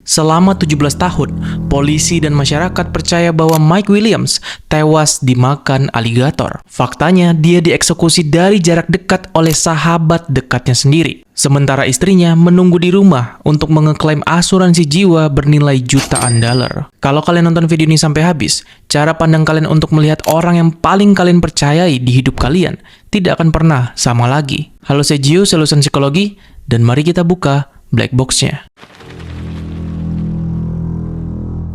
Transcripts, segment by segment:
Selama 17 tahun, polisi dan masyarakat percaya bahwa Mike Williams tewas dimakan aligator. Faktanya, dia dieksekusi dari jarak dekat oleh sahabat dekatnya sendiri. Sementara istrinya menunggu di rumah untuk mengeklaim asuransi jiwa bernilai jutaan dolar. Kalau kalian nonton video ini sampai habis, cara pandang kalian untuk melihat orang yang paling kalian percayai di hidup kalian tidak akan pernah sama lagi. Halo, saya Gio, lulusan psikologi, dan mari kita buka black box-nya.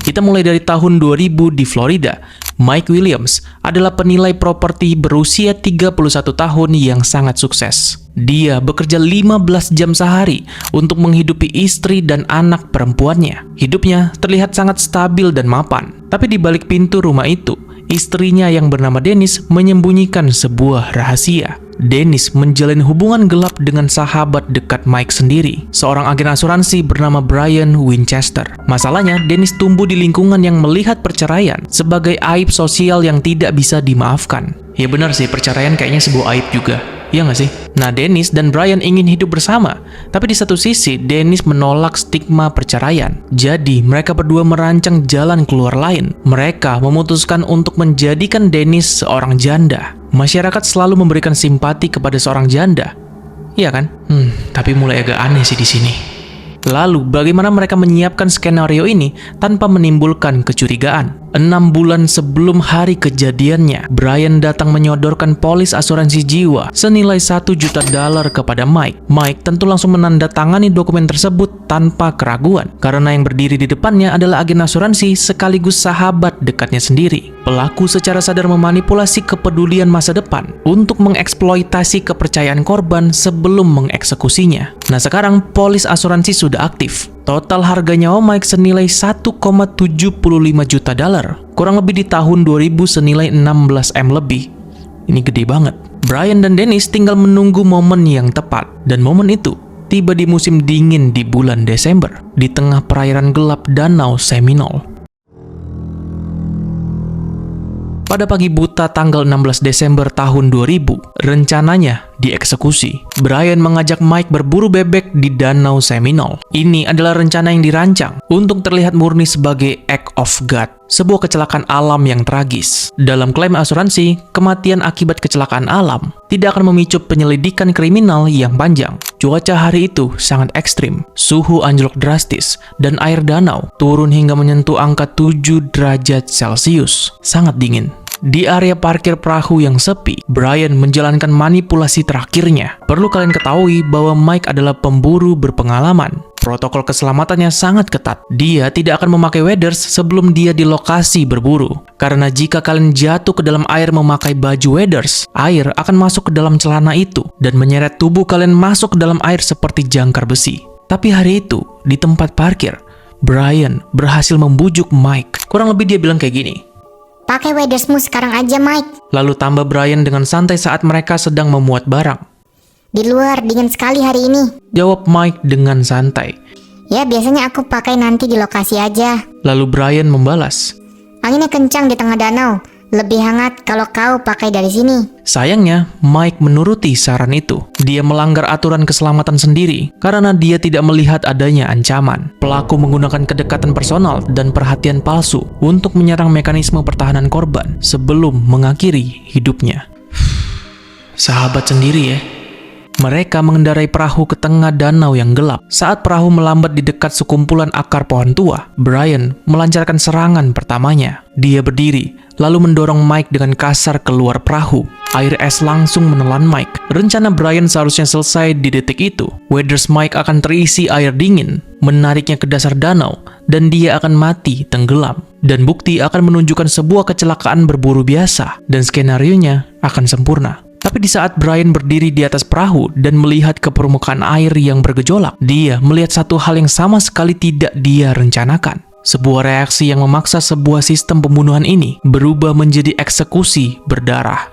Kita mulai dari tahun 2000 di Florida. Mike Williams adalah penilai properti berusia 31 tahun yang sangat sukses. Dia bekerja 15 jam sehari untuk menghidupi istri dan anak perempuannya. Hidupnya terlihat sangat stabil dan mapan. Tapi di balik pintu rumah itu, istrinya yang bernama Dennis menyembunyikan sebuah rahasia. Dennis menjalin hubungan gelap dengan sahabat dekat Mike sendiri, seorang agen asuransi bernama Brian Winchester. Masalahnya, Dennis tumbuh di lingkungan yang melihat perceraian sebagai aib sosial yang tidak bisa dimaafkan. Ya benar sih, perceraian kayaknya sebuah aib juga. Iya nggak sih? Nah, Dennis dan Brian ingin hidup bersama. Tapi di satu sisi, Dennis menolak stigma perceraian. Jadi, mereka berdua merancang jalan keluar lain. Mereka memutuskan untuk menjadikan Dennis seorang janda. Masyarakat selalu memberikan simpati kepada seorang janda. Iya kan? Tapi mulai agak aneh sih di sini. Lalu, bagaimana mereka menyiapkan skenario ini tanpa menimbulkan kecurigaan? 6 bulan sebelum hari kejadiannya, Brian datang menyodorkan polis asuransi jiwa senilai 1 juta dolar kepada Mike. Mike tentu langsung menandatangani dokumen tersebut tanpa keraguan, karena yang berdiri di depannya adalah agen asuransi sekaligus sahabat dekatnya sendiri. Pelaku secara sadar memanipulasi kepedulian masa depan untuk mengeksploitasi kepercayaan korban sebelum mengeksekusinya. Nah, sekarang polis asuransi sudah aktif. Total harga nyawa Mike senilai 1,75 juta dolar. Kurang lebih di tahun 2000 senilai 16 M lebih. Ini gede banget. Brian dan Dennis tinggal menunggu momen yang tepat. Dan momen itu tiba di musim dingin di bulan Desember, di tengah perairan gelap Danau Seminole. Pada pagi buta tanggal 16 Desember tahun 2000, rencananya dieksekusi. Brian mengajak Mike berburu bebek di Danau Seminole. Ini adalah rencana yang dirancang untuk terlihat murni sebagai act of God, sebuah kecelakaan alam yang tragis. Dalam klaim asuransi, kematian akibat kecelakaan alam tidak akan memicu penyelidikan kriminal yang panjang. Cuaca hari itu sangat ekstrim, suhu anjlok drastis, dan air danau turun hingga menyentuh angka 7 derajat Celcius. Sangat dingin. Di area parkir perahu yang sepi, Brian menjalankan manipulasi terakhirnya. Perlu kalian ketahui bahwa Mike adalah pemburu berpengalaman. Protokol keselamatannya sangat ketat. Dia tidak akan memakai waders sebelum dia di lokasi berburu. Karena jika kalian jatuh ke dalam air memakai baju waders, air akan masuk ke dalam celana itu dan menyeret tubuh kalian masuk ke dalam air seperti jangkar besi. Tapi hari itu, di tempat parkir, Brian berhasil membujuk Mike. Kurang lebih dia bilang kayak gini, "Pakai wadersmu sekarang aja, Mike." Lalu tambah Brian dengan santai saat mereka sedang memuat barang. "Di luar dingin sekali hari ini." Jawab Mike dengan santai. "Ya, biasanya aku pakai nanti di lokasi aja." Lalu Brian membalas, "Anginnya kencang di tengah danau. Lebih hangat kalau kau pakai dari sini." Sayangnya, Mike menuruti saran itu. Dia melanggar aturan keselamatan sendiri karena dia tidak melihat adanya ancaman. Pelaku menggunakan kedekatan personal dan perhatian palsu untuk menyerang mekanisme pertahanan korban sebelum mengakhiri hidupnya. Sahabat sendiri ya. Mereka mengendarai perahu ke tengah danau yang gelap. Saat perahu melambat di dekat sekumpulan akar pohon tua, Brian melancarkan serangan pertamanya. Dia berdiri, lalu mendorong Mike dengan kasar keluar perahu. Air es langsung menelan Mike. Rencana Brian seharusnya selesai di detik itu. Waders Mike akan terisi air dingin, menariknya ke dasar danau, dan dia akan mati tenggelam. Dan bukti akan menunjukkan sebuah kecelakaan berburu biasa, dan skenarionya akan sempurna. Tapi di saat Brian berdiri di atas perahu dan melihat ke permukaan air yang bergejolak, dia melihat satu hal yang sama sekali tidak dia rencanakan. Sebuah reaksi yang memaksa sebuah sistem pembunuhan ini berubah menjadi eksekusi berdarah.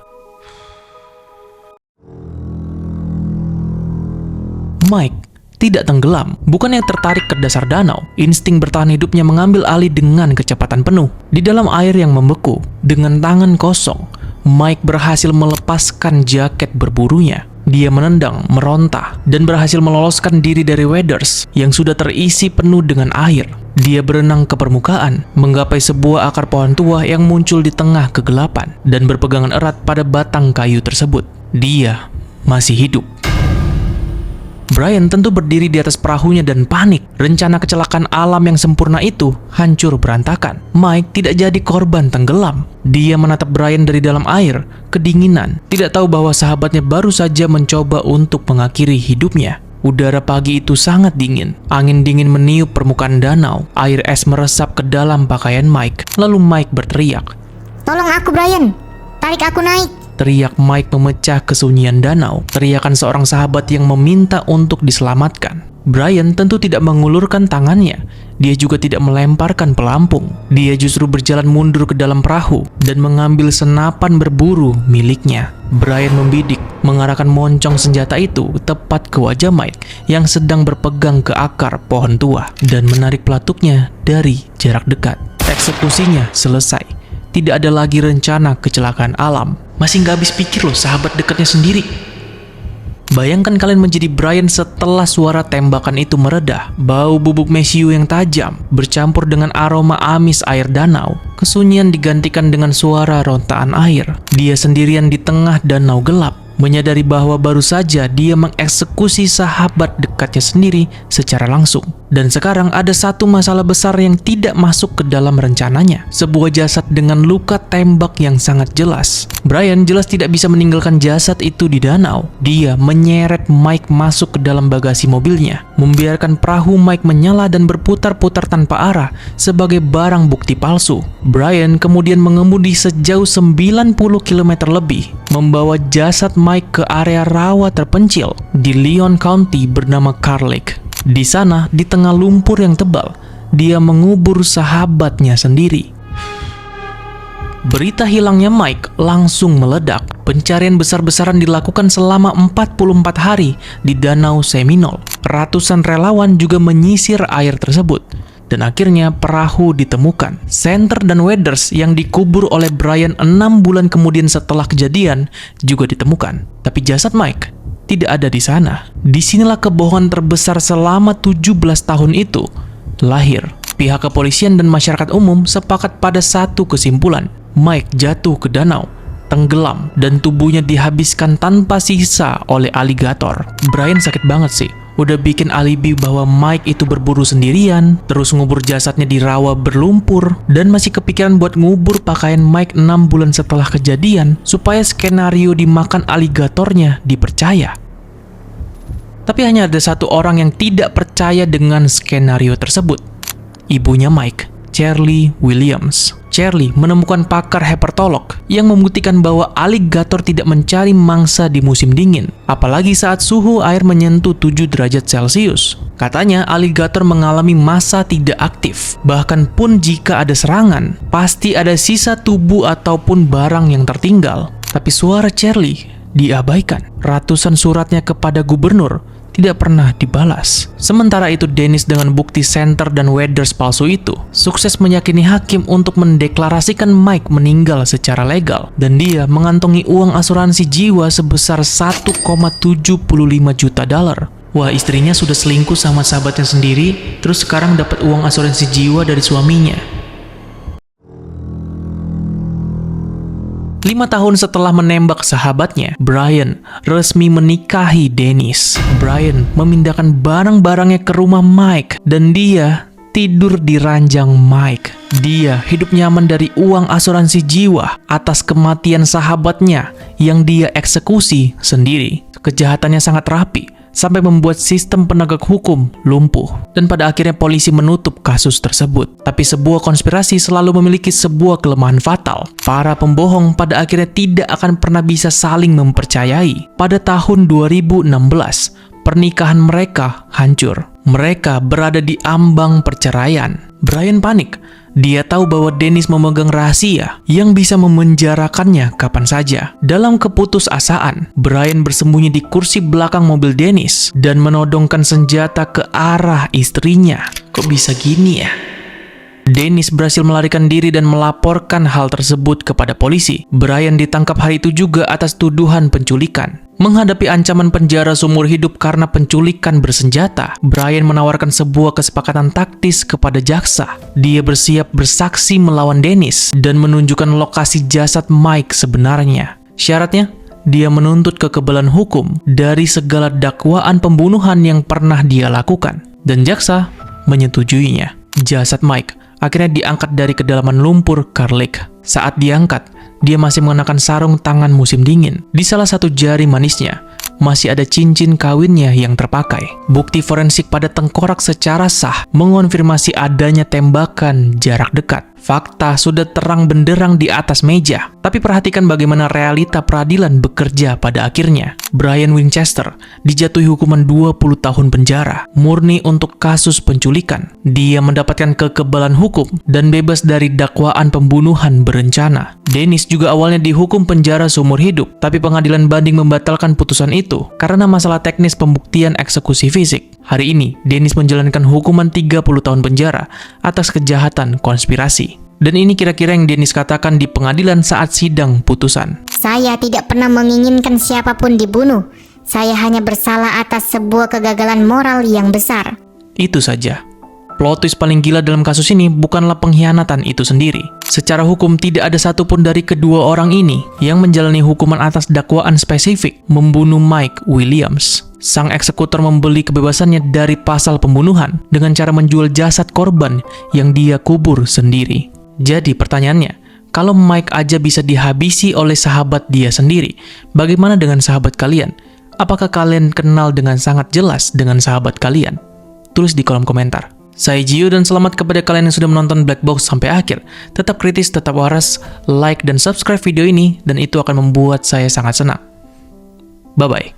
Mike tidak tenggelam, bukannya tertarik ke dasar danau. Insting bertahan hidupnya mengambil alih dengan kecepatan penuh. Di dalam air yang membeku, dengan tangan kosong, Mike berhasil melepaskan jaket berburunya. Dia menendang, meronta, dan berhasil meloloskan diri dari waders yang sudah terisi penuh dengan air. Dia berenang ke permukaan, menggapai sebuah akar pohon tua yang muncul di tengah kegelapan, dan berpegangan erat pada batang kayu tersebut. Dia masih hidup. Brian tentu berdiri di atas perahunya dan panik. Rencana kecelakaan alam yang sempurna itu hancur berantakan. Mike tidak jadi korban tenggelam. Dia menatap Brian dari dalam air, kedinginan, tidak tahu bahwa sahabatnya baru saja mencoba untuk mengakhiri hidupnya. Udara pagi itu sangat dingin. Angin dingin meniup permukaan danau. Air es meresap ke dalam pakaian Mike. Lalu Mike berteriak. Tolong aku, Brian. Tarik aku naik. Teriak Mike memecah kesunyian danau. Teriakan seorang sahabat yang meminta untuk diselamatkan. Brian tentu tidak mengulurkan tangannya. Dia juga tidak melemparkan pelampung. Dia justru berjalan mundur ke dalam perahu dan mengambil senapan berburu miliknya. Brian membidik, mengarahkan moncong senjata itu tepat ke wajah Mike yang sedang berpegang ke akar pohon tua dan menarik pelatuknya dari jarak dekat. Eksekusinya selesai. Tidak ada lagi rencana kecelakaan alam. Masih nggak habis pikir loh sahabat dekatnya sendiri. Bayangkan kalian menjadi Brian setelah suara tembakan itu meredah. Bau bubuk mesiu yang tajam bercampur dengan aroma amis air danau. Kesunyian digantikan dengan suara rontaan air. Dia sendirian di tengah danau gelap, menyadari bahwa baru saja dia mengeksekusi sahabat dekatnya sendiri secara langsung. Dan sekarang ada satu masalah besar yang tidak masuk ke dalam rencananya. Sebuah jasad dengan luka tembak yang sangat jelas. Brian jelas tidak bisa meninggalkan jasad itu di danau. Dia menyeret Mike masuk ke dalam bagasi mobilnya, membiarkan perahu Mike menyala dan berputar-putar tanpa arah sebagai barang bukti palsu. Brian kemudian mengemudi sejauh 90 km lebih, membawa jasad Mike ke area rawa terpencil di Leon County bernama Car Lake. Di sana, di tengah lumpur yang tebal, dia mengubur sahabatnya sendiri. Berita hilangnya Mike langsung meledak. Pencarian besar-besaran dilakukan selama 44 hari di Danau Seminole. Ratusan relawan juga menyisir air tersebut. Dan akhirnya perahu ditemukan. Center dan waders yang dikubur oleh Brian 6 bulan kemudian setelah kejadian juga ditemukan. Tapi jasad Mike tidak ada di sana. Disinilah kebohongan terbesar selama 17 tahun itu lahir. Pihak kepolisian dan masyarakat umum sepakat pada satu kesimpulan. Mike jatuh ke danau, tenggelam, dan tubuhnya dihabiskan tanpa sisa oleh aligator. Brian sakit banget sih. Udah bikin alibi bahwa Mike itu berburu sendirian, terus ngubur jasadnya di rawa berlumpur, dan masih kepikiran buat ngubur pakaian Mike 6 bulan setelah kejadian supaya skenario dimakan aligatornya dipercaya. Tapi hanya ada satu orang yang tidak percaya dengan skenario tersebut. Ibunya Mike, Charlie Williams. Charlie menemukan pakar herpetolog yang membuktikan bahwa aligator tidak mencari mangsa di musim dingin, apalagi saat suhu air menyentuh 7 derajat Celcius. Katanya aligator mengalami masa tidak aktif. Bahkan pun jika ada serangan, pasti ada sisa tubuh ataupun barang yang tertinggal. Tapi suara Charlie diabaikan. Ratusan suratnya kepada gubernur tidak pernah dibalas. Sementara itu Dennis dengan bukti center dan waders palsu itu sukses meyakini hakim untuk mendeklarasikan Mike meninggal secara legal, dan dia mengantongi uang asuransi jiwa sebesar 1,75 juta dolar. Wah, istrinya sudah selingkuh sama sahabatnya sendiri, terus sekarang dapat uang asuransi jiwa dari suaminya. 5 tahun setelah menembak sahabatnya, Brian resmi menikahi Dennis. Brian memindahkan barang-barangnya ke rumah Mike dan dia tidur di ranjang Mike. Dia hidup nyaman dari uang asuransi jiwa atas kematian sahabatnya yang dia eksekusi sendiri. Kejahatannya sangat rapi sampai membuat sistem penegak hukum lumpuh. Dan pada akhirnya polisi menutup kasus tersebut. Tapi sebuah konspirasi selalu memiliki sebuah kelemahan fatal. Para pembohong pada akhirnya tidak akan pernah bisa saling mempercayai. Pada tahun 2016, pernikahan mereka hancur. Mereka berada di ambang perceraian. Brian panik. Dia tahu bahwa Dennis memegang rahasia yang bisa memenjarakannya kapan saja. Dalam keputusasaan, Brian bersembunyi di kursi belakang mobil Dennis dan menodongkan senjata ke arah istrinya. Kok bisa gini ya? Dennis berhasil melarikan diri dan melaporkan hal tersebut kepada polisi. Brian ditangkap hari itu juga atas tuduhan penculikan. Menghadapi ancaman penjara seumur hidup karena penculikan bersenjata, Brian menawarkan sebuah kesepakatan taktis kepada jaksa. Dia bersiap bersaksi melawan Dennis dan menunjukkan lokasi jasad Mike sebenarnya. Syaratnya, dia menuntut kekebalan hukum dari segala dakwaan pembunuhan yang pernah dia lakukan. Dan jaksa menyetujuinya. Jasad Mike akhirnya diangkat dari kedalaman lumpur Car Lake. Saat diangkat, dia masih mengenakan sarung tangan musim dingin. Di salah satu jari manisnya, masih ada cincin kawinnya yang terpakai. Bukti forensik pada tengkorak secara sah mengonfirmasi adanya tembakan jarak dekat. Fakta sudah terang benderang di atas meja. Tapi perhatikan bagaimana realita peradilan bekerja pada akhirnya. Brian Winchester dijatuhi hukuman 20 tahun penjara, murni untuk kasus penculikan. Dia mendapatkan kekebalan hukum dan bebas dari dakwaan pembunuhan berencana. Dennis juga awalnya dihukum penjara seumur hidup, tapi pengadilan banding membatalkan putusan itu karena masalah teknis pembuktian eksekusi fisik. Hari ini, Dennis menjalankan hukuman 30 tahun penjara atas kejahatan konspirasi. Dan ini kira-kira yang Dennis katakan di pengadilan saat sidang putusan. Saya tidak pernah menginginkan siapapun dibunuh. Saya hanya bersalah atas sebuah kegagalan moral yang besar. Itu saja. Plot twist paling gila dalam kasus ini bukanlah pengkhianatan itu sendiri. Secara hukum tidak ada satupun dari kedua orang ini yang menjalani hukuman atas dakwaan spesifik membunuh Mike Williams. Sang eksekutor membeli kebebasannya dari pasal pembunuhan dengan cara menjual jasad korban yang dia kubur sendiri. Jadi pertanyaannya, kalau Mike aja bisa dihabisi oleh sahabat dia sendiri, bagaimana dengan sahabat kalian? Apakah kalian kenal dengan sangat jelas dengan sahabat kalian? Tulis di kolom komentar. Saya Gio dan selamat kepada kalian yang sudah menonton Black Box sampai akhir. Tetap kritis, tetap waras, like dan subscribe video ini dan itu akan membuat saya sangat senang. Bye-bye.